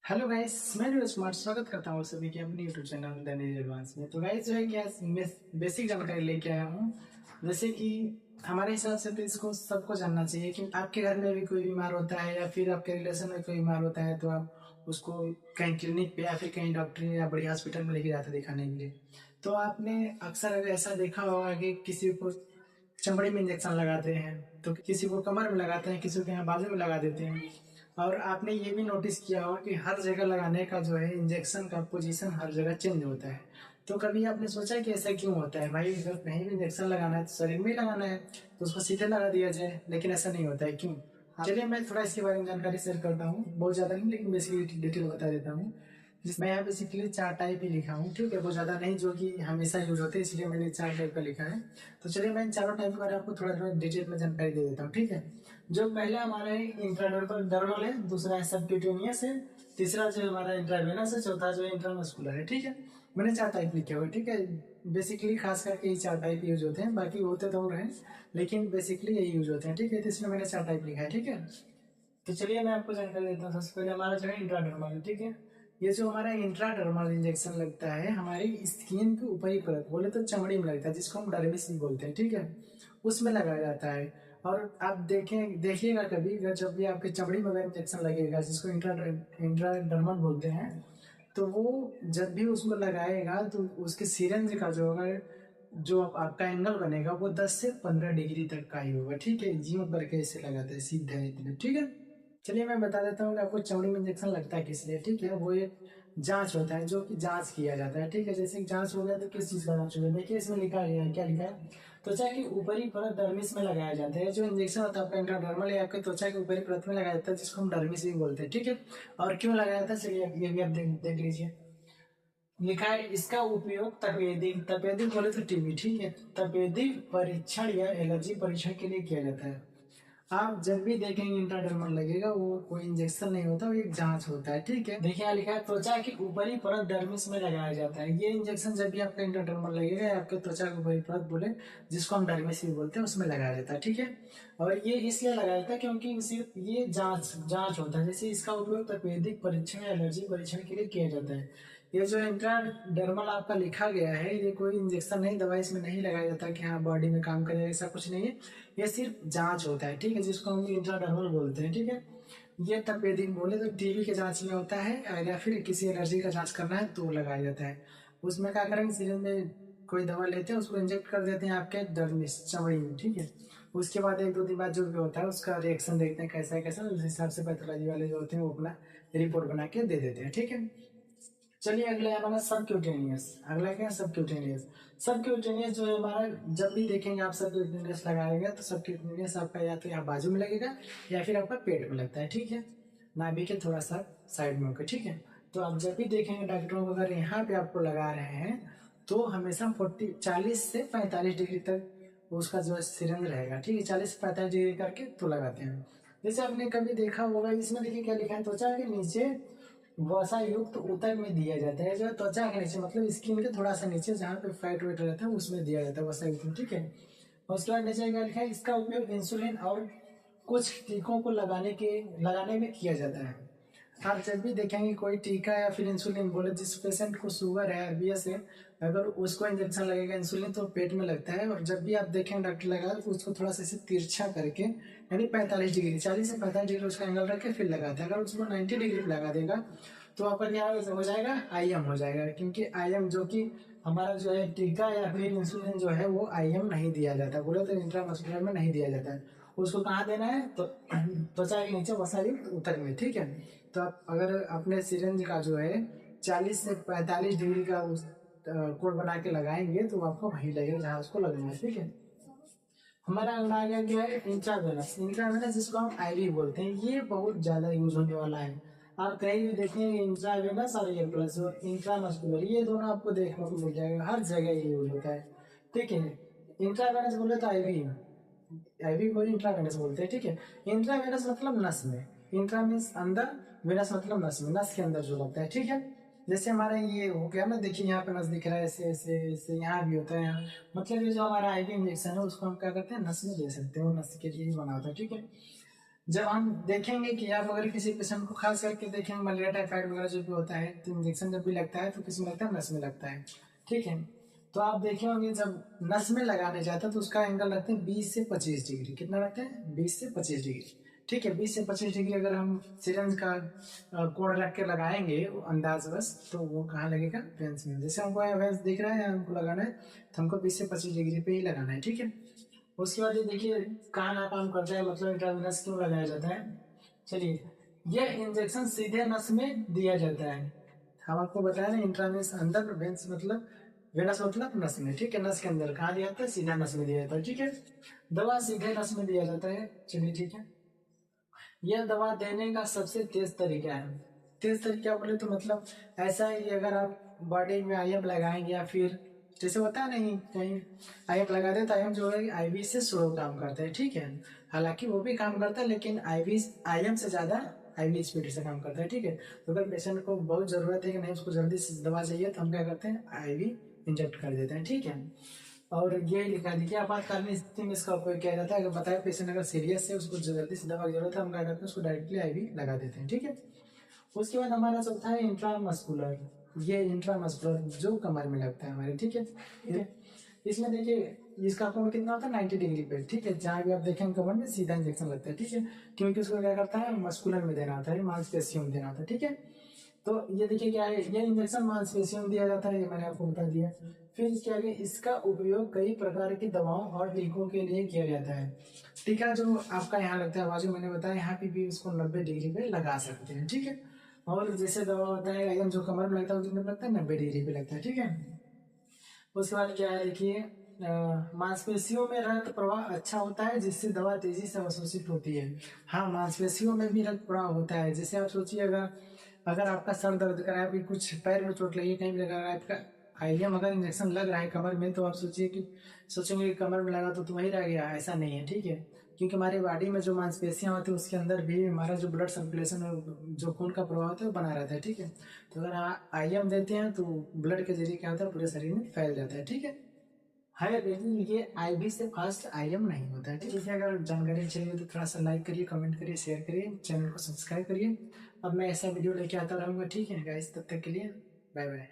Hello guys, मैं नीरज कुमार स्वागत करता हूँ सभी के अपने YouTube channel the Neeraj advance में। तो गाइस जो है कि आज बेसिक जानकारी लेके आया हूँ। जैसे कि हमारे हिसाब से तो इसको सबको जानना चाहिए कि आपके घर में भी कोई बीमार होता है या फिर आपके रिलेशन में कोई बीमार होता है तो आप उसको कहीं क्लिनिक पे या फिर कहीं डॉक्टर या बड़ी हॉस्पिटल में लेके जाते दिखाने के लिए। तो आपने अक्सर ऐसा देखा होगा कि किसी को चमड़ी में इंजेक्शन लगाते हैं, तो किसी को कमर में लगाते हैं, किसी को यहाँ बाजू में लगा देते हैं। और आपने ये भी नोटिस किया होगा कि हर जगह लगाने का जो है इंजेक्शन का पोजीशन हर जगह चेंज होता है। तो कभी आपने सोचा कि ऐसा क्यों होता है? भाई अगर कहीं भी इंजेक्शन लगाना है तो शरीर में ही लगाना है, तो उसको सीधे लगा दिया जाए, लेकिन ऐसा नहीं होता है, क्यों? चलिए मैं थोड़ा इसके बारे में जानकारी शेयर करता हूँ, बहुत ज़्यादा नहीं लेकिन बेसिकली डिटेल बता देता हूँ। मैं यहाँ बेसिकली 4 टाइप ही लिखा हूँ, ठीक है, बहुत ज़्यादा नहीं, जो कि हमेशा यूज होते हैं, इसलिए मैंने 4 टाइप का लिखा है। तो चलिए मैं इन चारों टाइप के बारे में आपको थोड़ा थोड़ा डिटेल में जानकारी दे देता हूँ, ठीक है। जो पहला हमारा है इंट्राडर्मल है, दूसरा है सबक्यूटेनियस है, तीसरा जो हमारा इंट्रावेनस है, चौथा जो है इंट्रामस्कुलर है, ठीक है। मैंने 4 टाइप लिखे हुए, ठीक है। बेसिकली खास करके ये 4 टाइप यूज होते हैं, बाकी होते तो और हैं, लेकिन बेसिकली यही यूज होते हैं, ठीक है। तो इसमें मैंने 4 टाइप लिखा है, ठीक है। तो चलिए मैं आपको जानकारी देता हूँ। सबसे पहले हमारा जो है इंट्राडर्मल है, ठीक है। ये जो हमारा इंट्राडर्मल इंजेक्शन लगता है हमारी स्किन की ऊपरी परत, बोले तो चमड़ी में लगता है, जिसको हम डर्मिस भी बोलते हैं, ठीक है। उसमें लगाया जाता है। और आप देखिएगा कभी जब भी आपके चमड़ी में अगर इंजेक्शन लगेगा, जिसको इंट्राडर्मल बोलते हैं, तो वो जब भी उसमें लगाएगा तो उसके सिरेंज का जो होगा, जो आपका एंगल बनेगा वो 10 से 15 डिग्री तक का ही होगा, ठीक है। जियो करके इसे लगाते हैं सीधा इतने, ठीक है। चलिए मैं बता देता हूँ कि आपको चमड़ी में इंजेक्शन लगता है किस लिए, ठीक है। वो एक जांच होता है, जो कि जांच किया जाता है, ठीक है। जैसे जांच हो गया तो किस चीज का जांच हो गया, देखिए इसमें लिखा गया है, क्या लिखा है, त्वचा की ऊपरी परत डर्मिस में लगाया जाता है। जो इंजेक्शन होता है आपका इंट्राडर्मल है, आपके त्वचा की ऊपरी परत में लगाया जाता है, जिसको हम डर्मिस भी बोलते हैं, ठीक है। और क्यों लगाया जाता है, चलिए ये भी आप देख लीजिए। लिखा है इसका उपयोग तपेदिक तपेदिक बोले तो टीबी, ठीक है, तपेदिक परीक्षण या एलर्जी परीक्षण के लिए किया जाता है। आप जब भी देखेंगे इंट्राडर्मल लगेगा, वो कोई इंजेक्शन नहीं होता, वो एक जांच होता है, ठीक है। देखिए यहाँ लिखा है त्वचा की ऊपरी परत डर्मिस में लगाया जाता है। ये इंजेक्शन जब भी आपका इंट्राडर्मल लगेगा या आपके त्वचा की ऊपरी परत बोले, जिसको हम डर्मिस भी बोलते हैं, उसमें लगाया जाता है, ठीक है। और ये इसलिए लगाया जाता है क्योंकि सिर्फ ये जांच जांच होता है। जैसे इसका उपयोग तपेदिक परीक्षण या एलर्जी परीक्षण के लिए किया जाता है। ये जो इंट्राडर्मल आपका लिखा गया है, ये कोई इंजेक्शन नहीं, दवाई इसमें नहीं लगाया जाता कि हाँ बॉडी में काम करेगा, ऐसा कुछ नहीं है। ये सिर्फ जांच होता है, ठीक है, जिसको हम इंट्राडर्मल बोलते हैं, ठीक है। ये तपेदिक बोले तो टीबी के जांच में होता है, या फिर किसी एलर्जी का जांच करना है तो लगाया जाता है। उसमें क्या करेंगे, सिरिंज में कोई दवा लेते हैं, उसको इंजेक्ट कर देते हैं आपके डर्मिस चमड़ी में, ठीक है। उसके बाद 1-2 दिन बाद जो भी होता है उसका रिएक्शन देखते हैं कैसा है कैसा, उस हिसाब से पैथोलॉजी वाले जो होते हैं वो अपना रिपोर्ट बना के दे देते हैं, ठीक है। चलिए अगला है हमारा सबक्यूटेनियस। अगला क्या है, सबक्यूटेनियस। सबक्यूटेनियस जो है हमारा, जब भी देखेंगे आप सबक्यूटेनियस लगाएंगे तो सबक्यूटेनियस आपका या तो यहाँ बाजू में लगेगा या फिर आपका पेट में लगता है, ठीक है, नाभि के थोड़ा सा साइड में होकर, ठीक है। तो आप जब भी देखेंगे डॉक्टरों को अगर यहाँ पे आपको लगा रहे हैं तो हमेशा 40 से 45 डिग्री तक उसका जो सिरंज रहेगा, ठीक है, 40 से 45 डिग्री करके तो लगाते हैं। जैसे आपने कभी देखा होगा, इसमें देखिए क्या लिखा है, त्वचा के नीचे वसा युक्त ऊतक में दिया जाता है। जो त्वचा के नीचे मतलब स्किन के थोड़ा सा नीचे जहाँ पे फैट वेट रहता है उसमें दिया जाता है वसा युक्त में, ठीक है। और उसके बाद नीचे क्या लिखा है, इसका उपयोग इंसुलिन और कुछ टीकों को लगाने में किया जाता है। आप जब भी देखेंगे कोई टीका या फिर इंसुलिन बोले, जिस पेशेंट को शुगर है, आरबीएस है, अगर उसको इंजेक्शन लगेगा इंसुलिन तो पेट में लगता है। और जब भी आप देखेंगे डॉक्टर लगा तो उसको थोड़ा सा इसे तिरछा करके, यानी 45 डिग्री, 40 से 45 डिग्री उसका एंगल रख के फिर लगाता है। अगर उसको 90 डिग्री लगा देगा तो आपका क्या हो जाएगा, आईएम हो जाएगा। क्योंकि आईएम जो कि हमारा जो है टीका या फिर इंसुलिन जो है वो आईएम नहीं दिया जाता, बोले तो इंट्रामस्कुलर में नहीं दिया जाता है। उसको कहाँ देना है, तो त्वचा के नीचे वसायुक्त ऊतक में, ठीक है। तो आप अगर अपने सिरिंज का जो है 40 से 45 डिग्री का उस कोण बना के लगाएंगे तो आपको वहीं लगेगा जहाँ उसको लगना है, ठीक है। हमारा अगला आ गया क्या है, इंट्रावेनस। इंट्रावेनस जिसको हम आईवी बोलते हैं, ये बहुत ज्यादा यूज होने वाला है। आप कहीं भी देखेंगे इंट्रावेनस और ये प्लस और इंट्रामस्कुलर, ये दोनों आपको देखने को मिल जाएगा, हर जगह ये यूज होता है, ठीक है। इंट्रावेनस बोले तो आईवी, आईवी को इंट्रावेनस बोलते हैं, ठीक है। इंट्रावेनस मतलब नस में, इंट्रा मीन्स अंदर, वेनस मतलब नस में, नस के अंदर जो लगता है, ठीक है। जैसे हमारा ये हो गया ना, देखिए यहाँ पे नस दिख रहा है, ऐसे ऐसे ऐसे यहाँ भी होता है यहाँ। मतलब ये जो हमारा आईवी इंजेक्शन है उसको हम क्या करते हैं, नस में दे सकते हैं, वो नस के लिए ही बना होता है, ठीक है। जब हम देखेंगे कि आप अगर किसी पेशेंट को खास करके देखेंगे मलेरिया टाइफाइड वगैरह जो भी होता है तो इंजेक्शन जब भी लगता है तो किस में लगता है, नस में लगता है। ठीक है, तो आप देखे होंगे जब नस में लगाने जाता है तो उसका एंगल रखते हैं 20 से 25 डिग्री। कितना रखते हैं? 20 से 25 डिग्री। ठीक है, 20 से 25 डिग्री अगर हम सिरंज का कोण रख के लगाएंगे अंदाज बस, तो वो कहाँ लगेगा? वेंस में। जैसे हमको यहाँ वेंस दिख रहा है, हमको लगाना है तो हमको 20 से 25 डिग्री पे ही लगाना है। ठीक है, उसके बाद ये देखिए कहाँ ना काम करता है, मतलब इंट्रावेनस क्यों लगाया जाता है। चलिए, यह इंजेक्शन सीधे नस में दिया जाता है। हम आपको बताया ना, इंट्रावेनस अंदर, वेंस मतलब वेनस मतलब नस में। ठीक है, नस के अंदर कहाँ दिया जाता है? सीधा नस में दिया जाता है। ठीक है, दवा सीधे नस में दिया जाता है। चलिए ठीक है, यह दवा देने का सबसे तेज तरीका है। तेज तरीका बोले तो मतलब ऐसा है कि अगर आप बॉडी में आईएम लगाएंगे या फिर जैसे होता है नहीं कहीं आईएम लगा दे तो आईएम जो है आईवी से स्लो काम करता है। ठीक है, हालांकि वो भी काम करता है लेकिन आईवी आईएम से ज्यादा आईवी स्पीड से काम करता है। ठीक है, तो अगर पेशेंट को बहुत जरूरत है कि नहीं उसको जल्दी से दवा चाहिए तो हम क्या करते हैं? आईवी इंजेक्ट कर देते हैं। ठीक है, और ये लिखा देखिए आपातकालीन स्थिति में इसका उपयोग किया जाता है। अगर बताया पेशेंट अगर सीरियस है, उसको जल्दी से दवा की जरूरत है, हम क्या करते हैं? उसको डायरेक्टली आईवी लगा देते हैं। ठीक है, उसके बाद हमारा चौथा है इंट्रामस्कुलर। ये इंट्रामस्कुलर जो कमर में लगता है हमारे। ठीक है, ठीक है, इसमें देखिए इसका कोण कितना होता है? 90 डिग्री पे। ठीक है, जहाँ भी आप देखेंगे कमर में सीधा इंजेक्शन लगता है। ठीक है, क्योंकि उसको क्या करता है? मस्कुलर में देना होता है, मांसपेशियों में देना होता है। ठीक है, तो ये देखिए क्या है, ये इंजेक्शन मांसपेशियों में दिया जाता है, ये मैंने आपको बता दिया। फिर इसके आगे इसका उपयोग कई प्रकार की दवाओं और टीकों के लिए किया जाता है। टीका जो आपका यहाँ लगता है बाजू, मैंने बताया यहाँ पे भी उसको 90 डिग्री पे लगा सकते हैं। ठीक है, और जैसे दवा होता है आयरन जो कमर में लगता है वो कितने पे लगता है? 90 डिग्री पे लगता है। ठीक है, उसके बाद क्या है देखिए, मांसपेशियों में रक्त प्रवाह अच्छा होता है जिससे दवा तेजी से अवशोषित होती है। हाँ, मांसपेशियों में भी रक्त प्रवाह होता है। जैसे आप सोचिए अगर अगर आपका सर दर्द कर रहा है, आपकी कुछ पैर में चोट लगी, कहीं भी लगा रहा है आपका आईएम अगर इंजेक्शन लग रहा है कमर में, तो आप सोचिए कि सोचेंगे कि कमर में लगा तो वही रह गया। ऐसा नहीं है। ठीक है, क्योंकि हमारी बॉडी में जो मांसपेशियां होती है उसके अंदर भी हमारा जो ब्लड सर्कुलेशन जो खून का प्रवाह होता है वो बना रहता है। ठीक है, तो अगर आईएम देते हैं तो ब्लड के जरिए क्या होता है? पूरे शरीर में फैल जाता है। ठीक है, है लेकिन ये आईवी से फास्ट आईएम नहीं होता है। ठीक है, अगर जानकारी चाहिए तो थोड़ा सा लाइक करिए, कमेंट करिए, शेयर करिए, चैनल को सब्सक्राइब करिए। अब मैं ऐसा वीडियो लेके आता रहूँगा। ठीक है गाइस, तब तक के लिए बाय बाय।